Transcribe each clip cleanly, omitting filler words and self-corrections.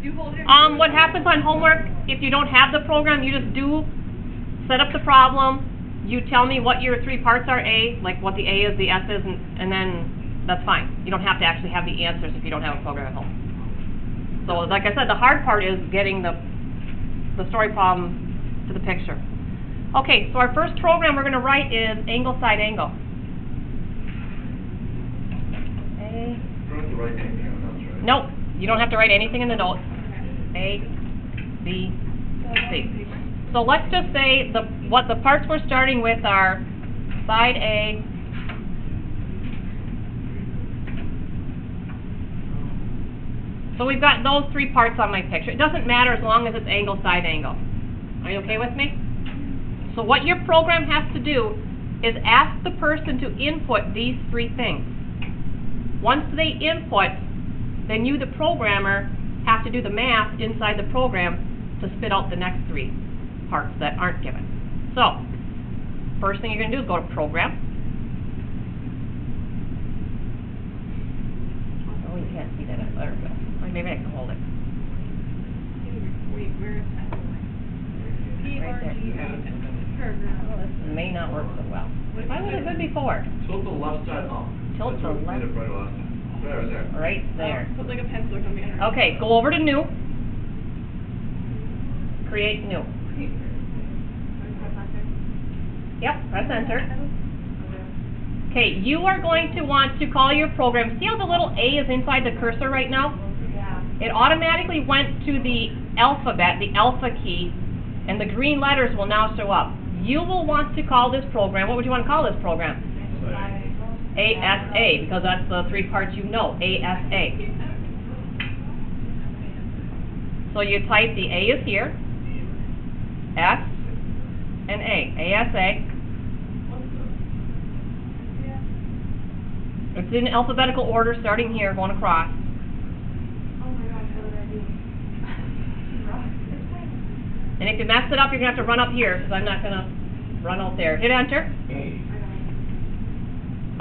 What happens on homework, if you don't have the program, you just set up the problem, you tell me what your three parts are, like what the A is, the S is, and then that's fine. You don't have to actually have the answers if you don't have a program at home. So, like I said, the hard part is getting the story problem to the picture. Okay, so our first program we're going to write is angle, side, angle. A. You don't have to write anything in the notes, right? Nope, you don't have to write anything in the notes. A, B, C. So let's just say what the parts we're starting with are side A, so we've got those three parts on my picture. It doesn't matter as long as it's angle, side, angle. Are you okay with me? So what your program has to do is ask the person to input these three things. Once they input, then you, the programmer, have to do the math inside the program to spit out the next three parts that aren't given. So, first thing you're going to do is go to Program. Oh, you can't see that. There we go. Maybe I can hold it. Wait, where is that? Right there. Oh, this may not work so well. Why was it good before? Tilt the left side up. Tilt the left. Right last time. There. Right there. Put like a pencil or something under it. Okay, go over to New. Create New. Yep, press Enter. Okay, you are going to want to call your program. See how the little A is inside the cursor right now? Yeah. It automatically went to the alphabet, the alpha key, and the green letters will now show up. You will want to call this program, what would you want to call this program? ASA, because that's the three parts you know, ASA. So you type the A is here, S, and A, ASA. It's in alphabetical order, starting here, going across. And if you mess it up, you're going to have to run up here, because I'm not going to run out there. Hit Enter.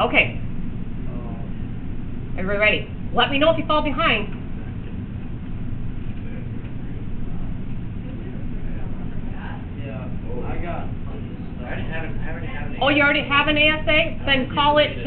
Okay. Everybody ready? Let me know if you fall behind. Oh, you already have an ASA? Then call it,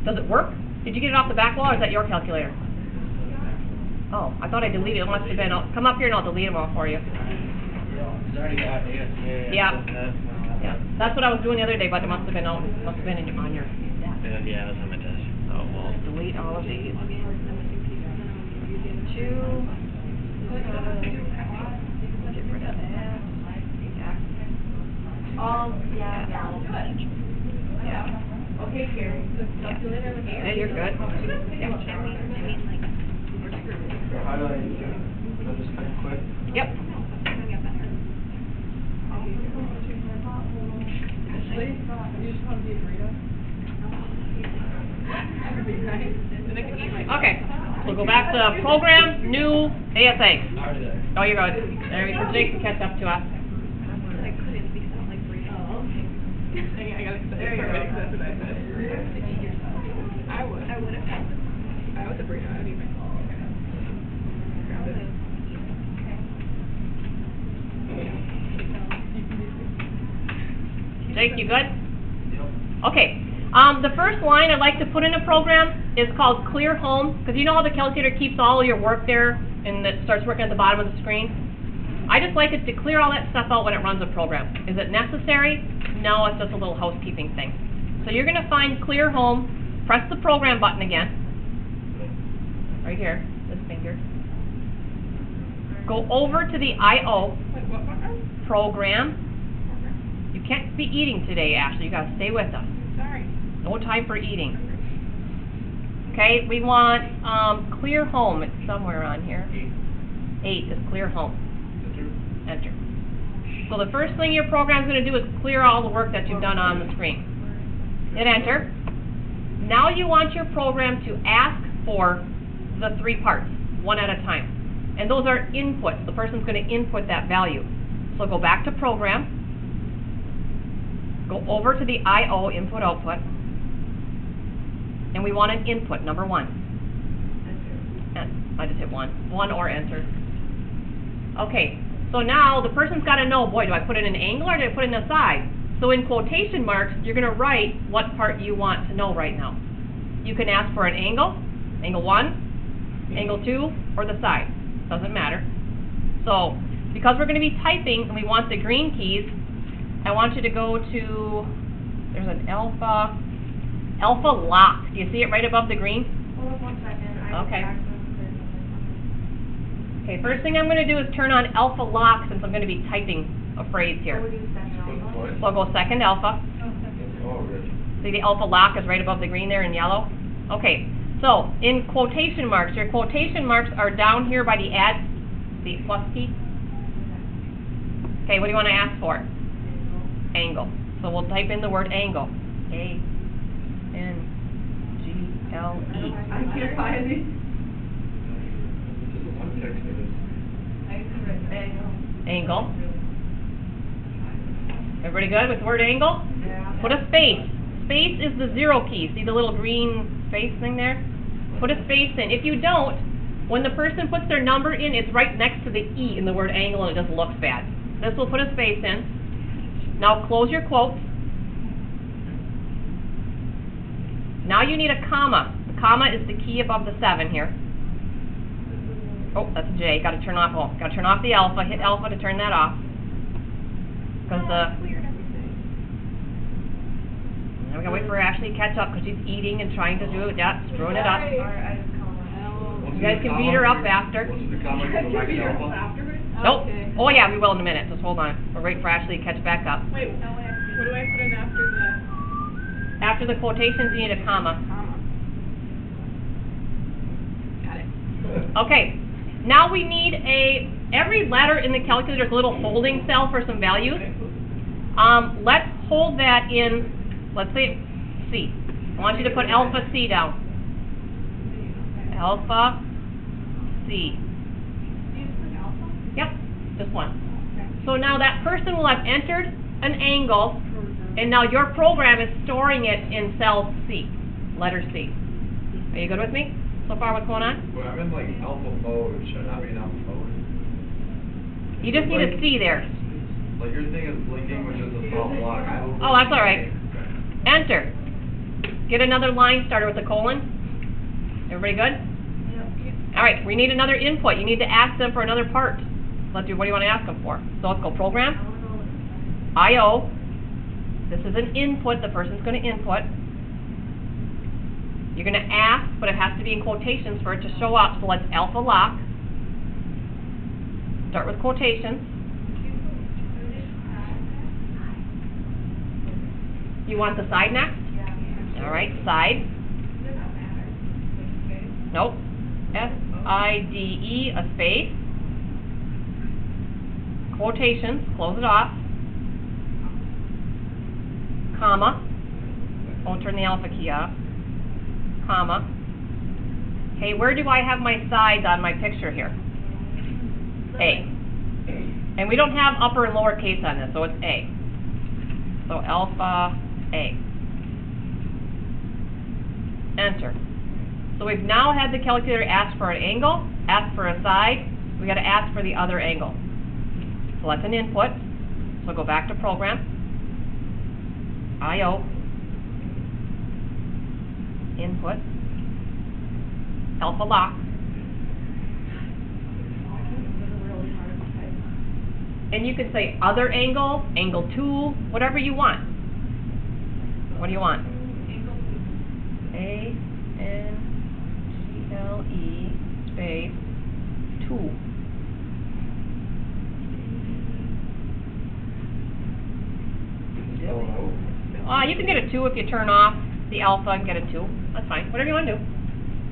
does it work? Did you get it off the back wall, or is that your calculator? Oh, I thought I deleted it. It must have been. Come up here and I'll delete them all for you. Yeah. Yeah. That's what I was doing the other day, but it must have been on your desk. Yeah, that's on my desk. Oh, well. Delete all of these. 2, 7, get rid of that. Yeah. Okay, Carrie. Yeah, you're good. Yeah. Yep. Okay, we'll go back to Program, New, ASA. Oh, you're good. There we go. Jake can catch up to us. There you go. I would have. I was a burrito. I would eat my grab it. Jake, you good? Okay. The first line I'd like to put in a program is called Clear Home, because you know how the calculator keeps all your work there and it starts working at the bottom of the screen? I just like it to clear all that stuff out when it runs a program. Is it necessary? No, it's just a little housekeeping thing. So you're going to find Clear Home, press the program button again, right here, this finger. Go over to the I.O. program. You can't be eating today, Ashley. You got to stay with us. Sorry. No time for eating. Okay, we want Clear Home. It's somewhere on here. 8 is Clear Home. Enter. So the first thing your program's going to do is clear all the work that you've done on the screen. Hit Enter. Now you want your program to ask for the three parts, one at a time. And those are inputs. The person's going to input that value. So go back to Program. Go over to the I.O. Input Output. And we want an input, number 1. And I just hit 1. 1 or Enter. Okay, so now the person's got to know, boy, do I put in an angle or do I put in a side? So in quotation marks, you're going to write what part you want to know right now. You can ask for an angle, angle 1, angle 2, or the side. Doesn't matter. So, because we're going to be typing and we want the green keys, I want you to go to, there's an alpha lock. Do you see it right above the green? Hold on 1 second. Okay. Okay, first thing I'm going to do is turn on alpha lock since I'm going to be typing a phrase here. So I'll go second alpha. Oh, good. See the alpha lock is right above the green there in yellow? Okay, so in quotation marks, your quotation marks are down here by the plus key. Okay, what do you want to ask for? Angle. So we'll type in the word angle. A-N-G-L-E. I can't find it. I'm texting this. Angle. Everybody good with the word angle? Yeah. Put a space. Space is the 0 key. See the little green space thing there? Put a space in. If you don't, when the person puts their number in, it's right next to the E in the word angle and it just looks bad. This will put a space in. Now close your quotes. Now you need a comma. The comma is the key above the 7 here. Oh, that's a J. Got to turn off. Oh, got to turn off the alpha. Hit alpha to turn that off. Because Cleared everything. now we gotta wait for Ashley to catch up because she's eating and trying to do it. Yeah, screwing it up. Alright, I just call it. You guys can beat her up after. What's the comma? You go back to alpha? Afterwards? Nope. Okay. Oh yeah, we will in a minute. Just hold on. We're waiting for Ashley to catch back up. Wait, what do I put in after the After the quotations, you need a comma. comma? Got it. Okay. Now we need every letter in the calculator is a little holding cell for some values. Let's hold that in, let's say C. I want you to put alpha C down. Alpha C. Yep, just one. So now that person will have entered an angle, and now your program is storing it in cell C, letter C. Are you good with me? So far, what's going on? Well, I'm in like alpha mode. Should I not be in alpha mode? You just need a C there. Like your thing is blinking, which is a soft lock. Oh, that's all right. Enter. Get another line starter with a colon. Everybody good? All right, we need another input. You need to ask them for another part. What do you want to ask them for? So let's go program. I/O. This is an input. The person's going to input. You're going to ask, but it has to be in quotations for it to show up. So let's alpha lock. Start with quotations. You want the side next? All right, side. Nope. S-I-D-E, a space. Quotations, close it off. Comma. Don't turn the alpha key off. Comma. Hey, where do I have my sides on my picture here? A. And we don't have upper and lower case on this, so it's A. So alpha A. Enter. So we've now had the calculator ask for an angle, ask for a side. We got to ask for the other angle. So that's an input. So go back to program. I/O. Input. Alpha lock. And you can say other angle, angle 2, whatever you want. What do you want? A-N-G-L-E space 2. You can get a 2 if you turn off the alpha and get a 2. That's fine. Whatever you want to do.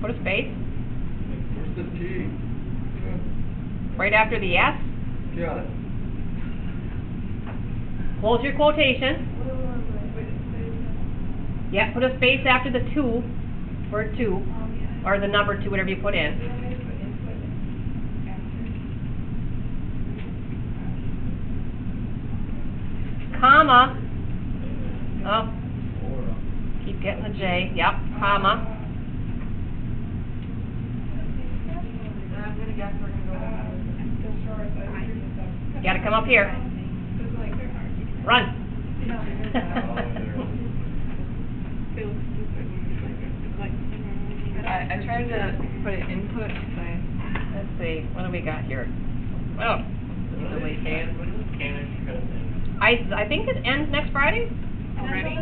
Put a space. Where's the T? Right after the S. Got it. Close your quotation. Yeah, put a space after the 2 for 2, or the number 2, whatever you put in. Comma. Oh, keep getting the J. Yep, comma. I'm gonna guess we're gonna go You gotta come up here. Run. I tried to put an input, Let's see, what do we got here? Oh, delete. I think it ends next Friday? already.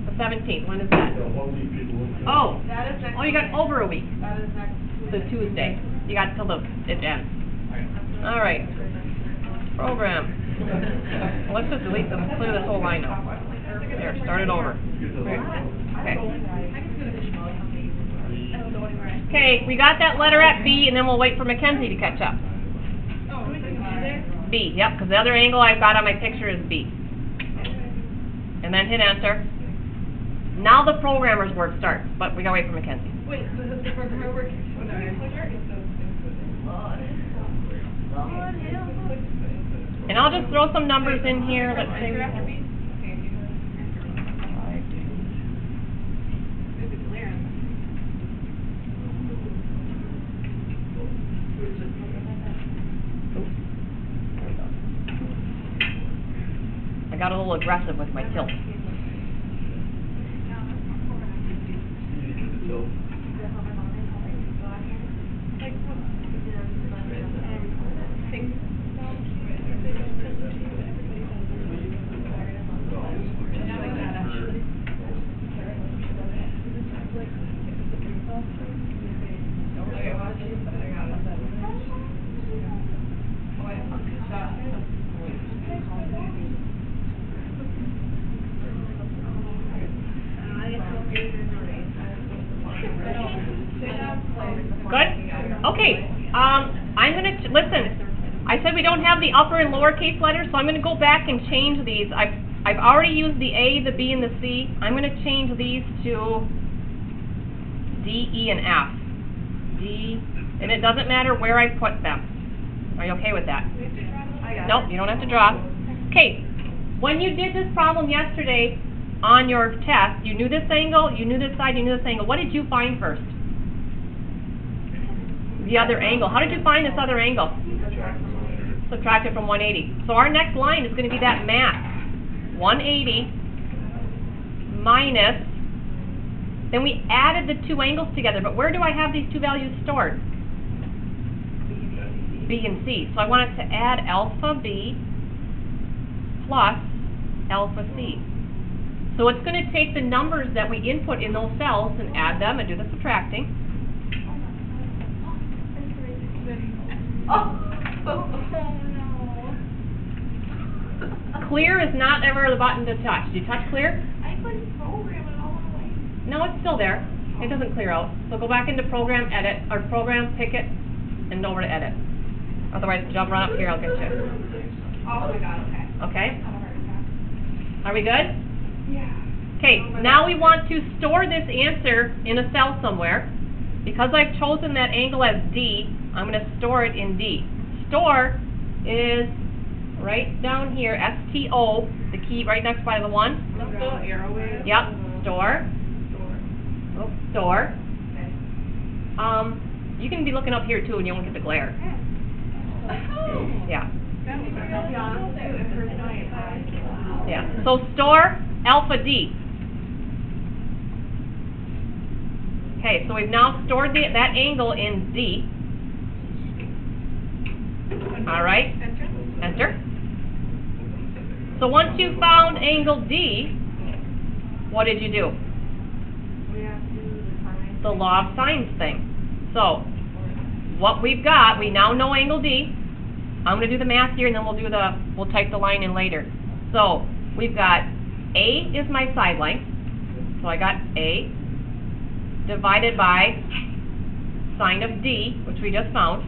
The 17th, when is that? Oh, That is next oh, you got Monday. over a week, That is next the Tuesday. You got till it ends. All right. Program. Let's just delete them, clear this whole line out. There, start it over. Okay. Okay, we got that letter at B, and then we'll wait for Mackenzie to catch up. B, yep, because the other angle I've got on my picture is B. And then hit enter. Now the programmer's work starts, but we gotta wait for Mackenzie. Wait, the programmer work. And I'll just throw some numbers in here, let's see. I got a little aggressive with my tilt. Good? Okay, I'm gonna, listen, I said we don't have the upper and lowercase letters, so I'm gonna go back and change these. I've already used the A, the B, and the C. I'm gonna change these to D, E, and F. D, and it doesn't matter where I put them. Are you okay with that? Nope, you don't have to draw. Okay, when you did this problem yesterday on your test, you knew this angle, you knew this side, you knew this angle. What did you find first? The other angle. How did you find this other angle? Subtract it from 180. So our next line is going to be that math. 180 minus, then we added the two angles together, but where do I have these two values stored? B and C. So I want it to add alpha B plus alpha C. So it's going to take the numbers that we input in those cells and add them and do the subtracting. Oh, no. Clear is not ever the button to touch. Do you touch clear? I couldn't program it all the way. No, it's still there. It doesn't clear out. So go back into program, edit, or program, pick it, and over to edit. Otherwise, jump right up here, I'll get you. Oh my god, okay. Okay? I'll have a heart attack. Are we good? Yeah. Okay, now we want to store this answer in a cell somewhere. Because I've chosen that angle as D, I'm going to store it in D. Store is right down here, S-T-O, the key right next by the 1. That's the arrow way. Yep, store. Oh, store. You can be looking up here too and you won't get the glare. Yeah. Yeah. So store alpha D. Okay, so we've now stored that angle in D. All right. Enter. So once you found angle D, what did you do? We have to do the sign. The law of sines thing. So what we've got, we now know angle D. I'm going to do the math here, and then we'll type the line in later. So we've got A is my side length. So I got A divided by sine of D, which we just found.